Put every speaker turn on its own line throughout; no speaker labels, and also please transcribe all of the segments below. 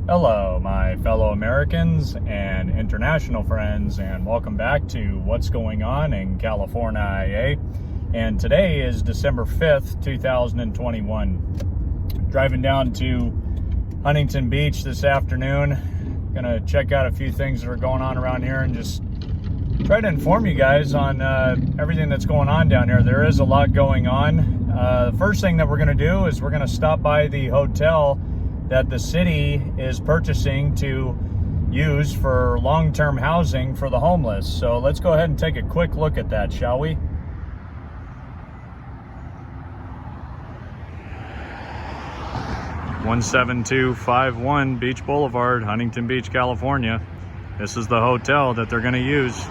Hello, my fellow Americans and international friends, and welcome back to What's Going On in California, And today is December 5th, 2021. Driving down to Huntington Beach this afternoon. Gonna check out a few things that are going on around here and just try to inform you guys on everything that's going on down here. There is a lot going on. The first thing that we're gonna do is we're gonna stop by the hotel that the city is purchasing to use for long-term housing for the homeless. So let's go ahead and take a quick look at that, shall we? (17251) Beach Boulevard, Huntington Beach, California. This is the hotel that they're going to use.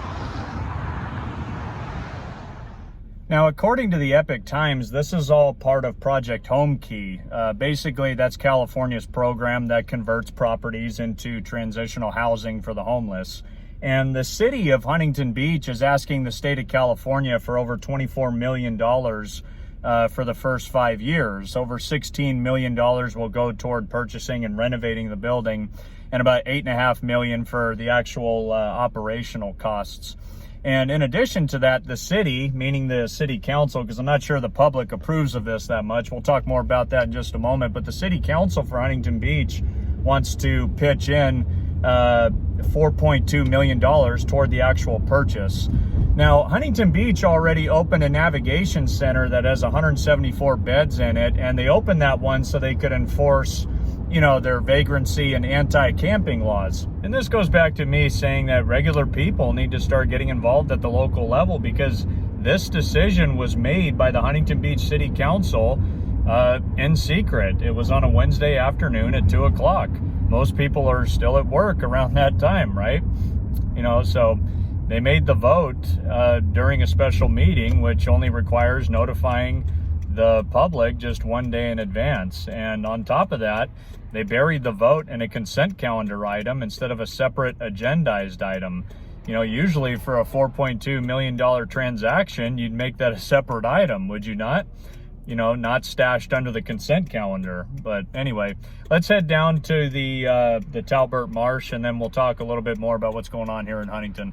Now, according to the Epic Times, this is all part of Project Home Key. Basically, that's California's program that converts properties into transitional housing for the homeless. And the city of Huntington Beach is asking the state of California for over $24 million for the first 5 years. Over $16 million will go toward purchasing and renovating the building, and about $8.5 million for the actual operational costs. And in addition to that, the city, meaning the city council, because I'm not sure the public approves of this that much. We'll talk more about that in just a moment. But the city council for Huntington Beach wants to pitch in $4.2 million toward the actual purchase. Now, Huntington Beach already opened a navigation center that has 174 beds in it, and they opened that one so they could enforce, their vagrancy and anti-camping laws. And this goes back to me saying that regular people need to start getting involved at the local level, because this decision was made by the Huntington Beach City Council in secret. It was on a Wednesday afternoon at 2 o'clock. Most people are still at work around that time, right? So they made the vote during a special meeting, which only requires notifying the public just 1 day in advance. And on top of that, they buried the vote in a consent calendar item instead of a separate agendized item. Usually for a $4.2 million transaction, you'd make that a separate item, would you not? Not stashed under the consent calendar. But anyway, let's head down to the Talbert Marsh, and then we'll talk a little bit more about what's going on here in Huntington.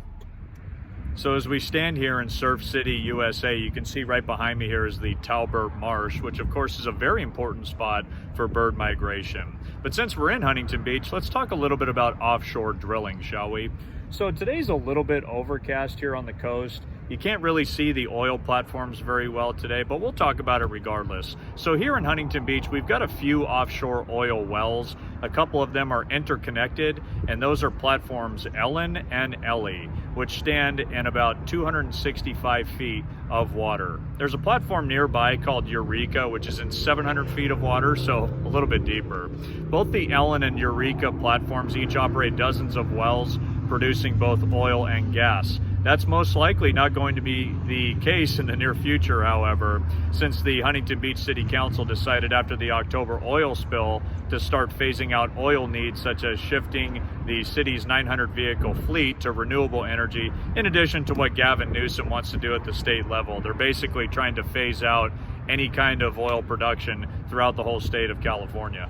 So as we stand here in Surf City, USA, you can see right behind me here is the Talbert Marsh, which of course is a very important spot for bird migration. But since we're in Huntington Beach, let's talk a little bit about offshore drilling, shall we? So today's a little bit overcast here on the coast. You can't really see the oil platforms very well today, but we'll talk about it regardless. So here in Huntington Beach, we've got a few offshore oil wells. A couple of them are interconnected, and those are platforms Ellen and Ellie, which stand in about 265 feet of water. There's a platform nearby called Eureka, which is in 700 feet of water, so a little bit deeper. Both the Ellen and Eureka platforms each operate dozens of wells, producing both oil and gas. That's most likely not going to be the case in the near future, however, since the Huntington Beach City Council decided after the October oil spill to start phasing out oil needs, such as shifting the city's 900 vehicle fleet to renewable energy, in addition to what Gavin Newsom wants to do at the state level. They're basically trying to phase out any kind of oil production throughout the whole state of California.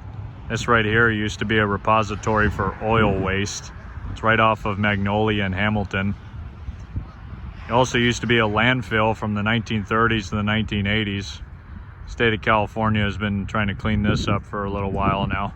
This right here used to be a repository for oil waste. It's right off of Magnolia and Hamilton. It also used to be a landfill from the 1930s to the 1980s. The state of California has been trying to clean this up for a little while now.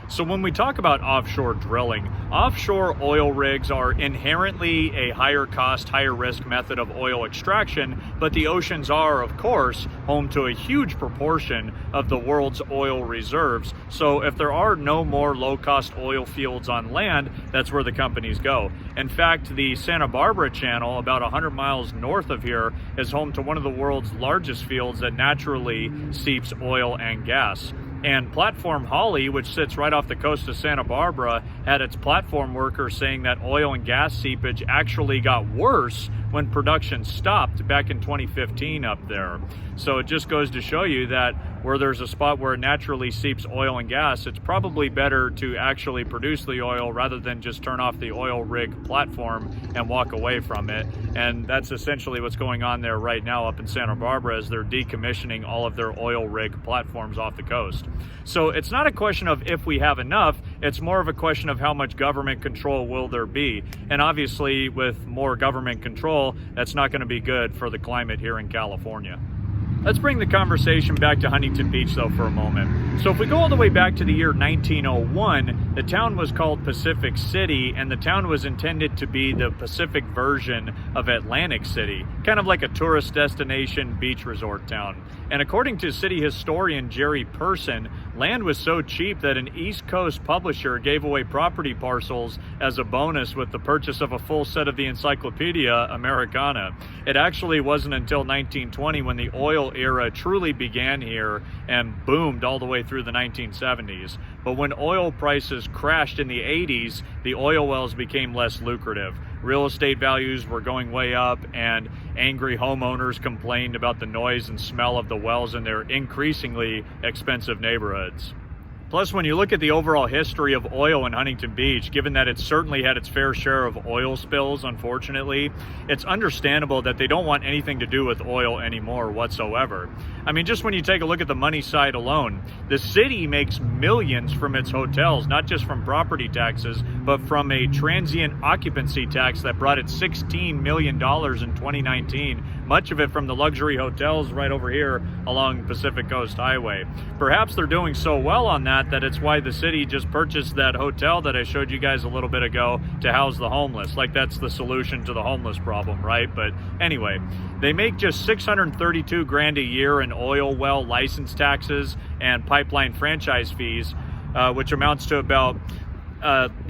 So when we talk about offshore drilling, offshore oil rigs are inherently a higher cost, higher risk method of oil extraction, but the oceans are, of course, home to a huge proportion of the world's oil reserves. So if there are no more low-cost oil fields on land, that's where the companies go. In fact, the Santa Barbara Channel, about 100 miles north of here, is home to one of the world's largest fields that naturally seeps oil and gas. And Platform Holly, which sits right off the coast of Santa Barbara, had its platform workers saying that oil and gas seepage actually got worse when production stopped back in 2015 up there. So it just goes to show you that where there's a spot where it naturally seeps oil and gas, it's probably better to actually produce the oil rather than just turn off the oil rig platform and walk away from it. And that's essentially what's going on there right now up in Santa Barbara, as they're decommissioning all of their oil rig platforms off the coast. So it's not a question of if we have enough, it's more of a question of how much government control will there be. And obviously with more government control, that's not going to be good for the climate here in California. Let's bring the conversation back to Huntington Beach though for a moment. So if we go all the way back to the year 1901, the town was called Pacific City, and the town was intended to be the Pacific version of Atlantic City, kind of like a tourist destination beach resort town. And according to city historian Jerry Person, land was so cheap that an East Coast publisher gave away property parcels as a bonus with the purchase of a full set of the Encyclopedia Americana. It actually wasn't until 1920 when the oil era truly began here and boomed all the way through the 1970s. But when oil prices crashed in the 80s, the oil wells became less lucrative. Real estate values were going way up, and angry homeowners complained about the noise and smell of the wells in their increasingly expensive neighborhoods. Plus, when you look at the overall history of oil in Huntington Beach, given that it's certainly had its fair share of oil spills, unfortunately, it's understandable that they don't want anything to do with oil anymore whatsoever. I mean, just when you take a look at the money side alone, the city makes millions from its hotels, not just from property taxes, but from a transient occupancy tax that brought it $16 million in 2019, much of it from the luxury hotels right over here along Pacific Coast Highway. Perhaps they're doing so well on that it's why the city just purchased that hotel that I showed you guys a little bit ago to house the homeless. Like that's the solution to the homeless problem, right? But anyway, they make just $632 grand a year in oil well license taxes and pipeline franchise fees, which amounts to about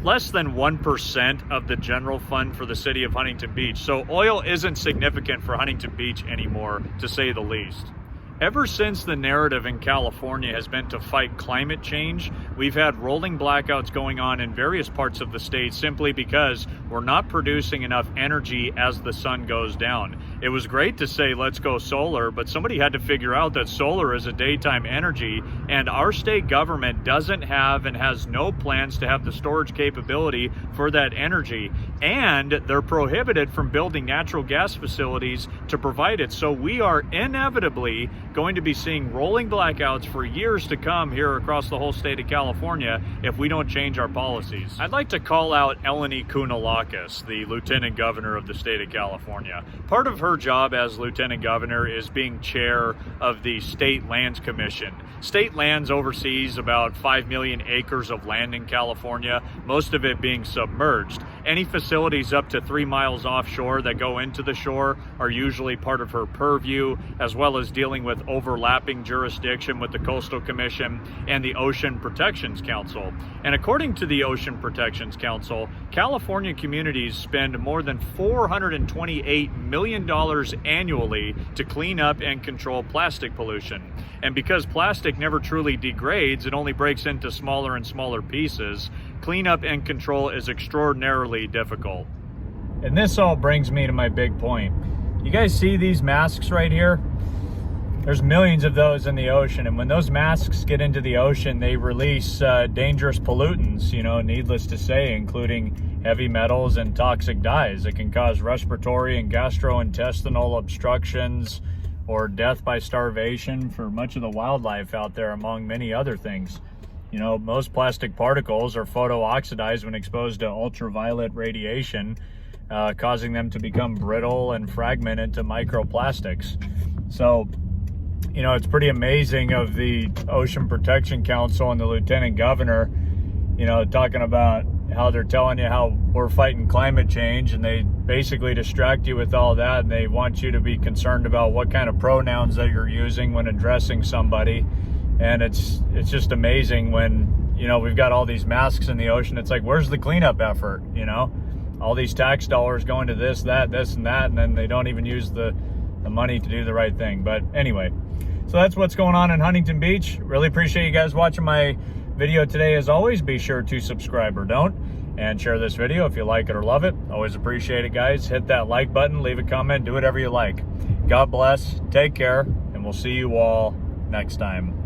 less than 1% of the general fund for the city of Huntington Beach. So oil isn't significant for Huntington Beach anymore, to say the least. Ever since the narrative in California has been to fight climate change, we've had rolling blackouts going on in various parts of the state simply because we're not producing enough energy as the sun goes down. It was great to say, let's go solar, but somebody had to figure out that solar is a daytime energy, and our state government doesn't have and has no plans to have the storage capability for that energy. And they're prohibited from building natural gas facilities to provide it. So we are inevitably going to be seeing rolling blackouts for years to come here across the whole state of California if we don't change our policies. I'd like to call out Eleni Kounalakis, the Lieutenant Governor of the state of California. Part of her job as Lieutenant Governor is being chair of the State Lands Commission. State Lands oversees about 5 million acres of land in California, most of it being submerged. Any facilities up to 3 miles offshore that go into the shore are usually part of her purview, as well as dealing with overlapping jurisdiction with the Coastal Commission and the Ocean Protections Council. And according to the Ocean Protections Council, California communities spend more than $428 million annually to clean up and control plastic pollution. And because plastic never truly degrades, it only breaks into smaller and smaller pieces, cleanup and control is extraordinarily difficult. And this all brings me to my big point. You guys see these masks right here? There's millions of those in the ocean, and when those masks get into the ocean, they release dangerous pollutants, needless to say, including heavy metals and toxic dyes that can cause respiratory and gastrointestinal obstructions or death by starvation for much of the wildlife out there, among many other things. Most plastic particles are photooxidized when exposed to ultraviolet radiation, causing them to become brittle and fragment into microplastics. So, it's pretty amazing of the Ocean Protection Council and the Lieutenant Governor, talking about how they're telling you how we're fighting climate change, and they basically distract you with all that, and they want you to be concerned about what kind of pronouns that you're using when addressing somebody. And it's just amazing when, we've got all these masks in the ocean. It's like, where's the cleanup effort? All these tax dollars going to this, and that, and then they don't even use the money to do the right thing. But anyway, so that's what's going on in Huntington Beach. Really appreciate you guys watching my video today. As always, be sure to subscribe or don't. and share this video if you like it or love it. Always appreciate it, guys. Hit that like button, leave a comment, do whatever you like. God bless, take care, and we'll see you all next time.